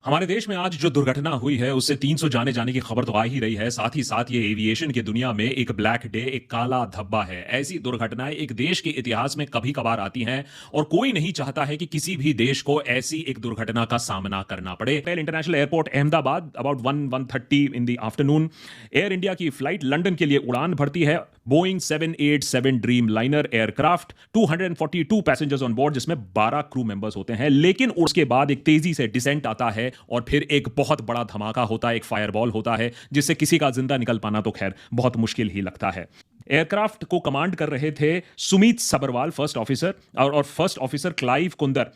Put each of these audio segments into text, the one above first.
हमारे देश में आज जो दुर्घटना हुई है उससे 300 जाने जाने की खबर तो आ ही रही है। साथ ही साथ ये एविएशन की दुनिया में एक ब्लैक डे, एक काला धब्बा है। ऐसी दुर्घटनाएं एक देश के इतिहास में कभी कभार आती हैं और कोई नहीं चाहता है कि किसी भी देश को ऐसी एक दुर्घटना का सामना करना पड़े। पहले international airport Ahmedabad about 1:30 in the afternoon air India की फ्लाइट लंदन के लिए उड़ान भरती है। Boeing 787 dream liner aircraft, 242 passengers on board, जिसमें 12 क्रू मेंबर्स होते हैं। लेकिन उसके बाद एक तेजी से डिसेंट आता है और फिर एक बहुत बड़ा धमाका होता है, एक फायरबॉल होता है जिससे किसी का जिंदा निकल पाना तो खैर बहुत मुश्किल ही लगता है। एयरक्राफ्ट को कमांड कर रहे थे सुमीत सबरवाल फर्स्ट ऑफिसर और first officer Clive Kunder.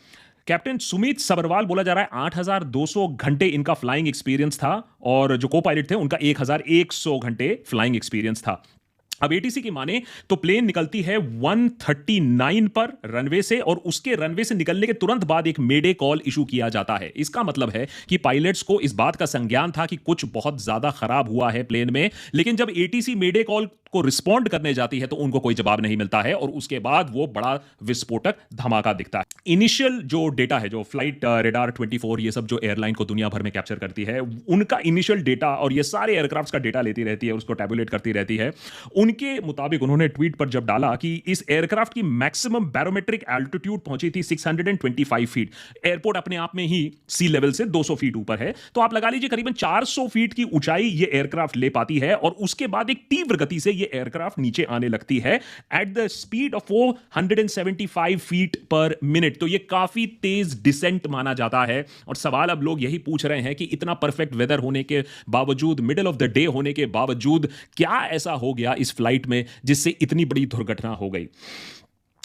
Captain Sumeet Sabharwal बोला जा रहा है 8,200 घंटे इनका फ्लाइंग एक्सपीरियंस था और जो को पायलट थे उनका 1,100 घंटे फ्लाइंग एक्सपीरियंस था। अब एटीसी की माने तो प्लेन निकलती है 139 पर रनवे से और उसके रनवे से निकलने के तुरंत बाद एक मेडे कॉल इशू किया जाता है। इसका मतलब है कि पायलट्स को इस बात का संज्ञान था कि कुछ बहुत ज्यादा खराब हुआ है प्लेन में, लेकिन जब एटीसी मेडे कॉल को रिस्पॉन्ड करने जाती है तो उनको कोई जवाब नहीं मिलता है और उसके बाद वो बड़ा विस्फोटक धमाका दिखता है। इनिशियल जो डेटा है, जो फ्लाइट रेडार 24 ये सब जो एयरलाइन को दुनिया भर में कैप्चर करती है, उनका इनिशियल डेटा और ये सारे एयरक्राफ्ट का डेटा लेती रहती है, उसको टैबुलेट करती रहती है। उनके मुताबिक उन्होंने ट्वीट पर जब डाला कि इस एयरक्राफ्ट की मैक्सिमम बैरोमेट्रिक एल्टीट्यूड पहुंची थी 625 फीट। एयरपोर्ट अपने आप में ही सी लेवल से 200 फीट ऊपर है, तो आप लगा लीजिए करीबन 400 फीट की ऊंचाई ये एयरक्राफ्ट ले पाती है और उसके बाद एक तीव्र गति से ये एयरक्राफ्ट नीचे आने लगती है at the speed of 475 feet पर मिनट। तो ये काफी तेज डिसेंट माना जाता है और सवाल अब लोग यही पूछ रहे हैं कि इतना परफेक्ट वेदर होने के बावजूद, मिडिल ऑफ द डे होने के बावजूद, क्या ऐसा हो गया इस फ्लाइट में जिससे इतनी बड़ी दुर्घटना हो गई।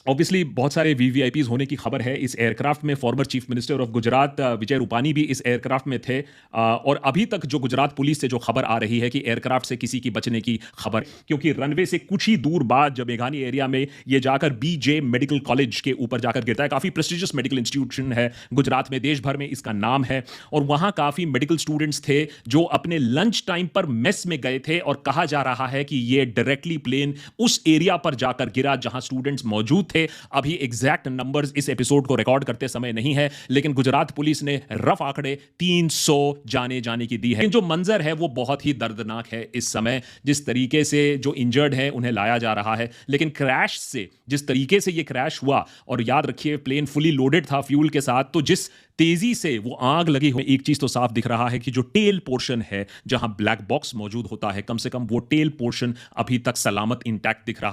ऑब्वियसली बहुत सारे वीवीआईपीज होने की खबर है इस एयरक्राफ्ट में। Former chief minister of Gujarat Vijay Rupani भी इस एयरक्राफ्ट में थे और अभी तक जो गुजरात पुलिस से जो खबर आ रही है कि एयरक्राफ्ट से किसी की बचने की खबर, क्योंकि रनवे से कुछ ही दूर बाद जब मेघानी एरिया में ये जाकर बीजे मेडिकल कॉलेज के ऊपर जाकर गिरता है। काफी प्रेस्टिजियस मेडिकल इंस्टीट्यूशन है गुजरात में, देश भर में इसका नाम है और वहां काफी मेडिकल स्टूडेंट्स थे जो अपने लंच टाइम पर मेस में गए थे और कहा जा रहा है कि ये डायरेक्टली प्लेन उस एरिया पर जाकर गिरा जहां स्टूडेंट्स मौजूद थे। अभी एग्जैक्ट नंबर्स इस एपिसोड को रिकॉर्ड करते समय नहीं है, लेकिन गुजरात पुलिस ने रफ आंकड़े 300 जाने की दी है। जो मंजर है वो बहुत ही दर्दनाक है इस समय, जिस तरीके से जो इंजर्ड है उन्हें लाया जा रहा है। लेकिन क्रैश से, जिस तरीके से ये क्रैश हुआ, और याद रखिए प्लेन फुली लोडेड था फ्यूल के साथ, तो जिस तेजी से वो आग लगी हुई, एक चीज तो साफ दिख रहा है कि जो टेल पोर्शन है जहां ब्लैक बॉक्स मौजूद होता है, कम से कम वो टेल पोर्शन अभी तक सलामत इंटैक्ट दिख रहा है।